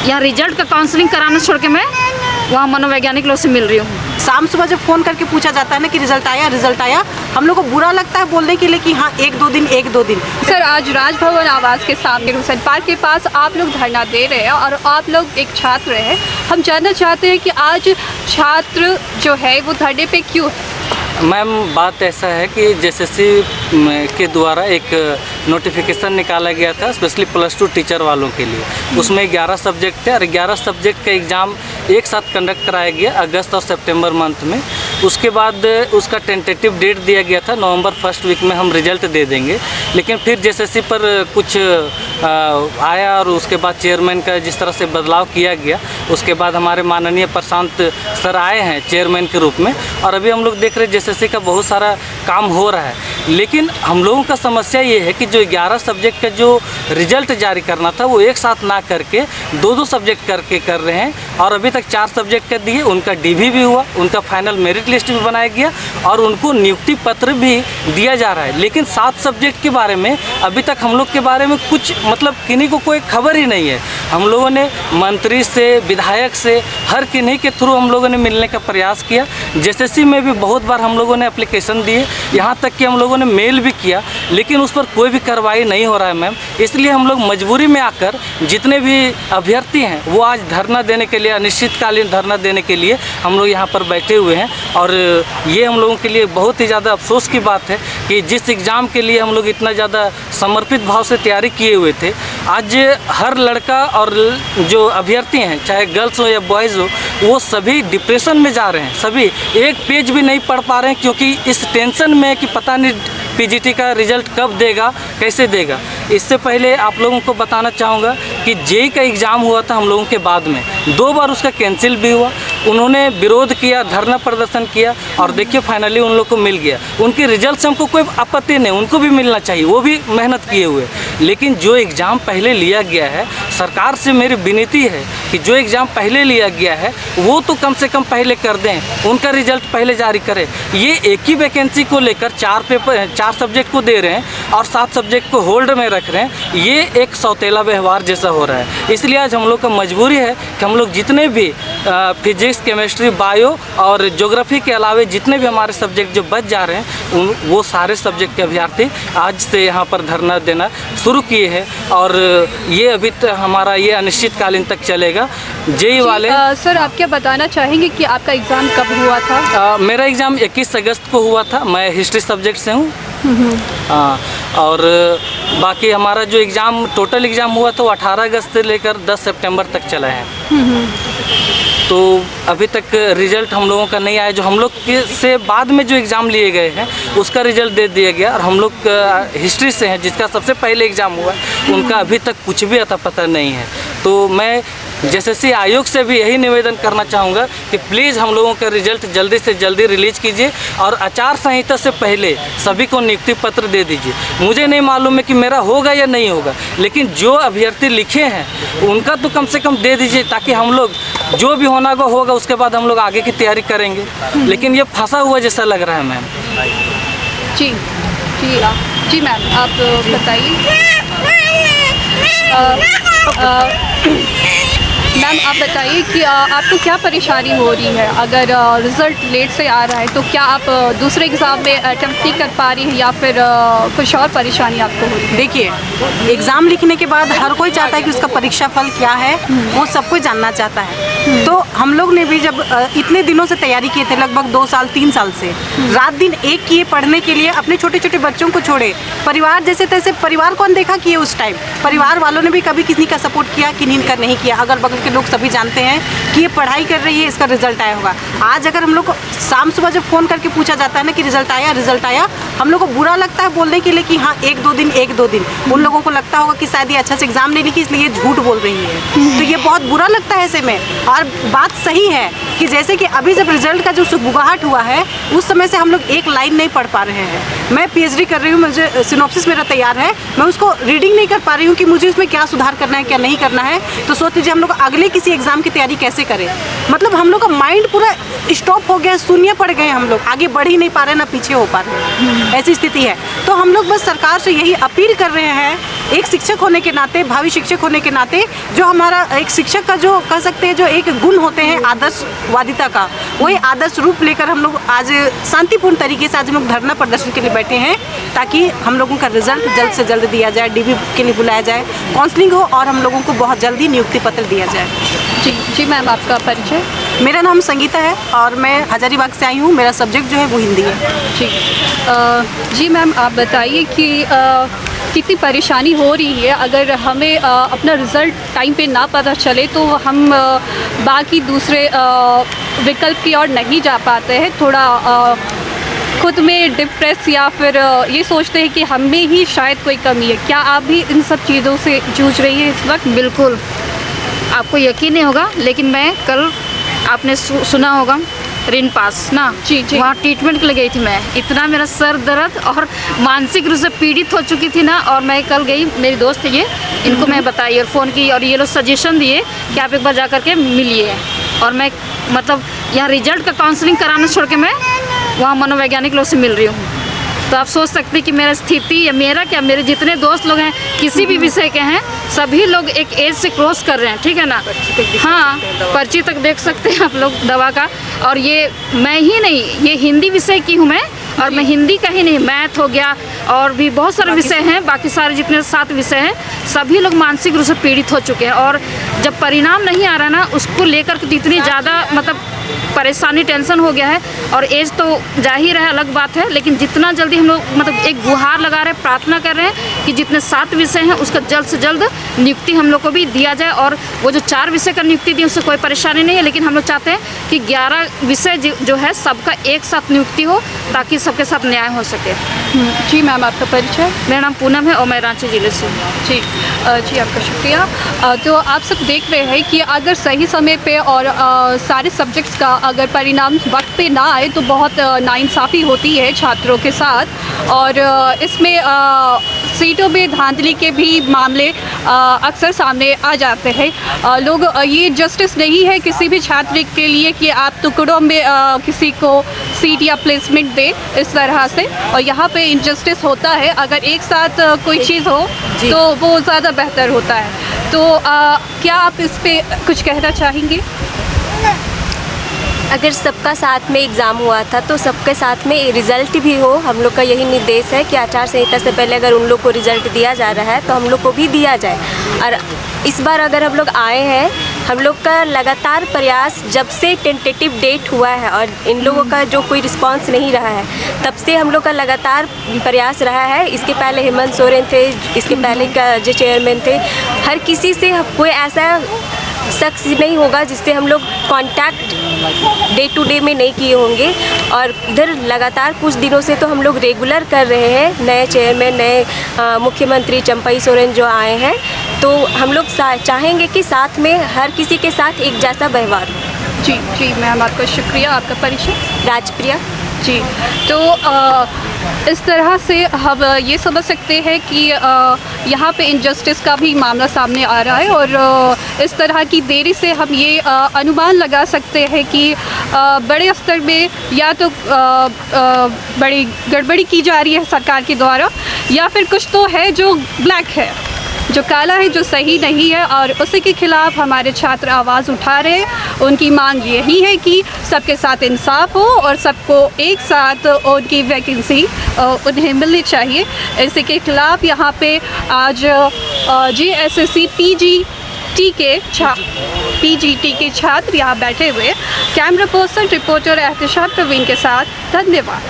यहाँ रिजल्ट का काउंसलिंग कराना छोड़ के मैं वहाँ मनोवैज्ञानिक लोग से मिल रही हूँ। शाम सुबह जब फ़ोन करके पूछा जाता है ना कि रिजल्ट आया, हम लोग को बुरा लगता है बोलने के लिए कि हाँ एक दो दिन। सर, आज राजभवन आवास के सामने हुसैन पार्क के पास आप लोग धरना दे रहे हैं और आप लोग एक छात्र हैं। हम जानना चाहते हैं कि आज छात्र जो है वो धरने पे क्यों है? मैम, बात ऐसा है कि JSSC के द्वारा एक नोटिफिकेशन निकाला गया था स्पेशली +2 टीचर वालों के लिए। उसमें 11 सब्जेक्ट थे और 11 सब्जेक्ट का एग्ज़ाम एक साथ कंडक्ट कराया गया अगस्त और सितंबर मंथ में। उसके बाद उसका टेंटेटिव डेट दिया गया था नवंबर फर्स्ट वीक में हम रिज़ल्ट दे देंगे। लेकिन फिर JSSC पर कुछ आया और उसके बाद चेयरमैन का जिस तरह से बदलाव किया गया, उसके बाद हमारे माननीय प्रशांत सर आए हैं चेयरमैन के रूप में और अभी हम लोग देख रहे हैं JSSC का बहुत सारा काम हो रहा है। लेकिन हम लोगों का समस्या ये है कि जो 11 सब्जेक्ट का जो रिज़ल्ट जारी करना था वो एक साथ ना करके 2-2 सब्जेक्ट करके कर रहे हैं और अभी तक 4 सब्जेक्ट का दिए, उनका DV भी हुआ, उनका फाइनल मेरिट लिस्ट भी बनाया गया और उनको नियुक्ति पत्र भी दिया जा रहा है। लेकिन 7 सब्जेक्ट के बारे में अभी तक हम लोग के बारे में कुछ मतलब किन्हीं को कोई खबर ही नहीं है। हम लोगों ने मंत्री से, विधायक से, हर किन्हीं के थ्रू हम लोगों ने मिलने का प्रयास किया। JSSC में भी बहुत बार हम लोगों ने एप्लीकेशन दिए, यहाँ तक कि हम लोगों ने मेल भी किया, लेकिन उस पर कोई भी कार्रवाई नहीं हो रहा है मैम। इसलिए हम लोग मजबूरी में आकर जितने भी अभ्यर्थी हैं वो आज धरना देने के लिए, अनिश्चितकालीन धरना देने के लिए हम लोग यहाँ पर बैठे हुए हैं। और ये हम लोगों के लिए बहुत ही ज़्यादा अफसोस की बात है कि जिस एग्ज़ाम के लिए हम लोग इतना ज़्यादा समर्पित भाव से तैयारी किए हुए थे, आज हर लड़का और जो अभ्यर्थी हैं, चाहे गर्ल्स हो या बॉयज़ हो, वो सभी डिप्रेशन में जा रहे हैं। सभी एक पेज भी नहीं पढ़ पा रहे हैं क्योंकि इस टेंशन में कि पता नहीं PGT का रिज़ल्ट कब देगा, कैसे देगा। इससे पहले आप लोगों को बताना चाहूँगा कि JEE का एग्ज़ाम हुआ था हम लोगों के बाद में, 2 बार उसका कैंसिल भी हुआ। उन्होंने विरोध किया, धरना प्रदर्शन किया और देखिए फाइनली उन लोग को मिल गया। उनके रिजल्ट से हमको कोई आपत्ति नहीं, उनको भी मिलना चाहिए, वो भी मेहनत किए हुए। लेकिन जो एग्ज़ाम पहले लिया गया है, सरकार से मेरी विनती है कि जो एग्ज़ाम पहले लिया गया है वो तो कम से कम पहले कर दें, उनका रिज़ल्ट पहले जारी करें। ये एक ही वैकेंसी को लेकर 4 सब्जेक्ट को दे रहे हैं और 7 सब्जेक्ट को होल्ड में रख रहे हैं। ये एक सौतेला व्यवहार जैसा हो रहा है। इसलिए आज हम लोग का मजबूरी है कि हम लोग जितने भी फिजिक्स, केमिस्ट्री, बायो और ज्योग्राफी के अलावा जितने भी हमारे सब्जेक्ट जो बच जा रहे हैं वो सारे सब्जेक्ट के अभ्यर्थी आज से यहाँ पर धरना देना शुरू किए हैं और ये अभी हमारा ये अनिश्चितकालीन तक चलेगा। JEE वाले सर, आप क्या बताना चाहेंगे कि आपका एग्ज़ाम कब हुआ था? मेरा एग्ज़ाम 21 अगस्त को हुआ था। मैं हिस्ट्री सब्जेक्ट से हूँ। और बाकी हमारा जो एग्ज़ाम टोटल एग्ज़ाम हुआ था वो 18 अगस्त से लेकर 10 सितंबर तक चला है। तो अभी तक रिज़ल्ट हम लोगों का नहीं आया। जो हम लोग के से बाद में जो एग्ज़ाम लिए गए हैं उसका रिज़ल्ट दे दिया गया और हम लोग हिस्ट्री से हैं जिसका सबसे पहले एग्ज़ाम हुआ उनका अभी तक कुछ भी अता पता नहीं है। तो मैं JSSC आयोग से भी यही निवेदन करना चाहूँगा कि प्लीज़ हम लोगों का रिज़ल्ट जल्दी से जल्दी रिलीज़ कीजिए और आचार संहिता से पहले सभी को नियुक्ति पत्र दे दीजिए। मुझे नहीं मालूम है कि मेरा होगा या नहीं होगा, लेकिन जो अभ्यर्थी लिखे हैं उनका तो कम से कम दे दीजिए ताकि हम लोग जो भी होना होगा उसके बाद हम लोग आगे की तैयारी करेंगे। लेकिन ये फंसा हुआ जैसा लग रहा है मैम। जी मैम, आप बताइए। मैम, आप बताइए कि आपको क्या परेशानी हो रही है? अगर रिज़ल्ट लेट से आ रहा है तो क्या आप दूसरे एग्ज़ाम में अटेम्प्ट नहीं कर पा रही हैं या फिर कुछ और परेशानी आपको हो रही है? देखिए, एग्ज़ाम लिखने के बाद हर कोई चाहता है कि उसका परीक्षा फल क्या है, वो सब कोई जानना चाहता है। तो हम लोग ने भी जब इतने दिनों से तैयारी किए थे, लगभग 2 साल 3 साल से रात दिन एक किए पढ़ने के लिए, अपने छोटे छोटे बच्चों को छोड़े, परिवार जैसे तैसे परिवार को अनदेखा किए। उस टाइम परिवार वालों ने भी कभी किसी का सपोर्ट किया, किन्हीं का नहीं किया। अगल बगल के लोग सभी जानते हैं कि ये पढ़ाई कर रही है, इसका रिजल्ट आया होगा। आज अगर हम लोग को शाम सुबह जब फ़ोन करके पूछा जाता है ना कि रिजल्ट आया, हम लोग को बुरा लगता है बोलने के लिए कि हाँ एक दो दिन। उन लोगों को लगता होगा कि शायद ये अच्छा से एग्ज़ाम नहीं लिखी इसलिए झूठ बोल रही है। तो ये बहुत बुरा लगता है ऐसे में। और बात सही है कि जैसे कि अभी जब रिजल्ट का जो सुगबुगाहट हुआ है उस समय से हम लोग एक लाइन नहीं पढ़ पा रहे हैं। मैं PhD कर रही हूँ, मुझे सिनॉप्सिस मेरा तैयार है, मैं उसको रीडिंग नहीं कर पा रही हूँ कि मुझे उसमें क्या सुधार करना है क्या नहीं करना है। तो सोच लीजिए हम लोग अगले किसी एग्ज़ाम की तैयारी कैसे करें। मतलब हम लोग का माइंड पूरा स्टॉप हो गया, शून्य पड़ गए, हम लोग आगे बढ़ ही नहीं पा रहे ना पीछे हो पा रहे, ऐसी स्थिति है। तो हम लोग बस सरकार से यही अपील कर रहे हैं एक शिक्षक होने के नाते, भावी शिक्षक होने के नाते, जो हमारा एक शिक्षक का जो कह सकते हैं जो एक गुण होते हैं आदर्शवादिता का, वही आदर्श रूप लेकर हम लोग आज शांतिपूर्ण तरीके से आज हम लोग धरना प्रदर्शन के लिए बैठे हैं, ताकि हम लोगों का रिजल्ट जल्द से जल्द दिया जाए, डीबी के लिए बुलाया जाए, काउंसलिंग हो और हम लोगों को बहुत जल्दी नियुक्ति पत्र दिया जाए। जी जी मैम, आपका परिचय? मेरा नाम संगीता है और मैं हजारीबाग से आई हूँ। मेरा सब्जेक्ट जो है वो हिंदी है। जी जी मैम, आप बताइए कि कितनी परेशानी हो रही है अगर हमें अपना रिज़ल्ट टाइम पे ना पता चले तो हम बाकी दूसरे विकल्प की ओर नहीं जा पाते हैं, थोड़ा खुद में डिप्रेस या फिर ये सोचते हैं कि हम में ही शायद कोई कमी है। क्या आप भी इन सब चीज़ों से जूझ रही है इस वक्त? बिल्कुल, आपको यकीन नहीं होगा, लेकिन मैं कल, आपने सुना होगा रिन पास ना, जी जी, वहाँ ट्रीटमेंट के लिए गई थी मैं। इतना मेरा सर दर्द और मानसिक रूप से पीड़ित हो चुकी थी ना, और मैं कल गई, मेरी दोस्त है ये, इनको मैं बताई और फ़ोन की, और ये लोग सजेशन दिए कि आप एक बार जा कर के मिलिए। और मैं मतलब यहाँ रिजल्ट का काउंसलिंग कराना छोड़ के मैं वहाँ मनोवैज्ञानिक लोग से मिल रही हूँ। तो आप सोच सकते हैं कि मेरा स्थिति या मेरा क्या, मेरे जितने दोस्त लोग हैं किसी भी विषय के हैं, सभी लोग एक एज से क्रॉस कर रहे हैं, ठीक है ना। हाँ, पर्ची तक देख सकते हैं आप लोग दवा का। और ये मैं ही नहीं, ये हिंदी विषय की हूँ मैं, और मैं हिंदी का ही नहीं, मैथ हो गया और भी बहुत सारे विषय हैं, बाकी सारे जितने 7 विषय हैं, सभी लोग मानसिक रूप से पीड़ित हो चुके हैं। और जब परिणाम नहीं आ रहा ना, उसको लेकर के इतनी ज़्यादा मतलब परेशानी, टेंशन हो गया है। और एज तो जाहिर है, अलग बात है, लेकिन जितना जल्दी हम लोग मतलब एक गुहार लगा रहे हैं, प्रार्थना कर रहे हैं कि जितने 7 विषय हैं उसका जल्द से जल्द नियुक्ति हम लोग को भी दिया जाए। और वो जो 4 विषय का नियुक्ति दी उससे कोई परेशानी नहीं है, लेकिन हम लोग चाहते हैं कि 11 विषय जो है सबका एक साथ नियुक्ति हो, ताकि सबके साथ न्याय हो सके। जी मैम, आपका परिचय? मेरा नाम पूनम है और मैं रांची ज़िले से। जी जी, आपका शुक्रिया। तो आप सब देख रहे हैं कि अगर सही समय पे और सारे सब्जेक्ट्स का अगर परिणाम वक्त पे ना आए तो बहुत नाइंसाफ़ी होती है छात्रों के साथ। और इसमें सीटों में धांधली के भी मामले अक्सर सामने आ जाते हैं। लोग ये जस्टिस नहीं है किसी भी छात्र के लिए कि आप टुकड़ों में किसी को सीट या प्लेसमेंट दें इस तरह से, और यहाँ पे इनजस्टिस होता है। अगर एक साथ कोई चीज़ हो तो वो ज़्यादा बेहतर होता है। तो क्या आप इस पे कुछ कहना चाहेंगे? अगर सबका साथ में एग्ज़ाम हुआ था तो सबके साथ में रिज़ल्ट भी हो। हम लोग का यही निर्देश है कि आचार संहिता से पहले अगर उन लोग को रिज़ल्ट दिया जा रहा है तो हम लोग को भी दिया जाए। और इस बार अगर हम लोग आए हैं, हम लोग का लगातार प्रयास जब से टेंटेटिव डेट हुआ है और इन लोगों का जो कोई रिस्पांस नहीं रहा है, तब से हम लोग का लगातार प्रयास रहा है। इसके पहले हेमंत सोरेन थे, इसके पहले का जो चेयरमैन थे, हर किसी से कोई ऐसा शख्स नहीं होगा जिससे हम लोग कांटेक्ट डे टू डे में नहीं किए होंगे। और इधर लगातार कुछ दिनों से तो हम लोग रेगुलर कर रहे हैं। नए चेयरमैन, नए मुख्यमंत्री चंपई सोरेन जो आए हैं, तो हम लोग चाहेंगे कि साथ में हर किसी के साथ एक जैसा व्यवहार हो। जी जी मैम, आपका शुक्रिया। आपका परिचय? राजप्रिया जी। तो इस तरह से हम ये समझ सकते हैं कि यहाँ पे इनजस्टिस का भी मामला सामने आ रहा है। और इस तरह की देरी से हम ये अनुमान लगा सकते हैं कि बड़े स्तर में या तो बड़ी गड़बड़ी की जा रही है सरकार के द्वारा, या फिर कुछ तो है जो ब्लैक है, जो काला है, जो सही नहीं है। और उसी के खिलाफ हमारे छात्र आवाज़ उठा रहे हैं। उनकी मांग यही है कि सबके साथ इंसाफ हो और सबको एक साथ उनकी वैकेंसी उन्हें मिलनी चाहिए। इसी के खिलाफ यहाँ पे आज JSSC PGT के छात्र यहाँ बैठे हुए। Camera person reporter Ehtisham Praveen के साथ, धन्यवाद।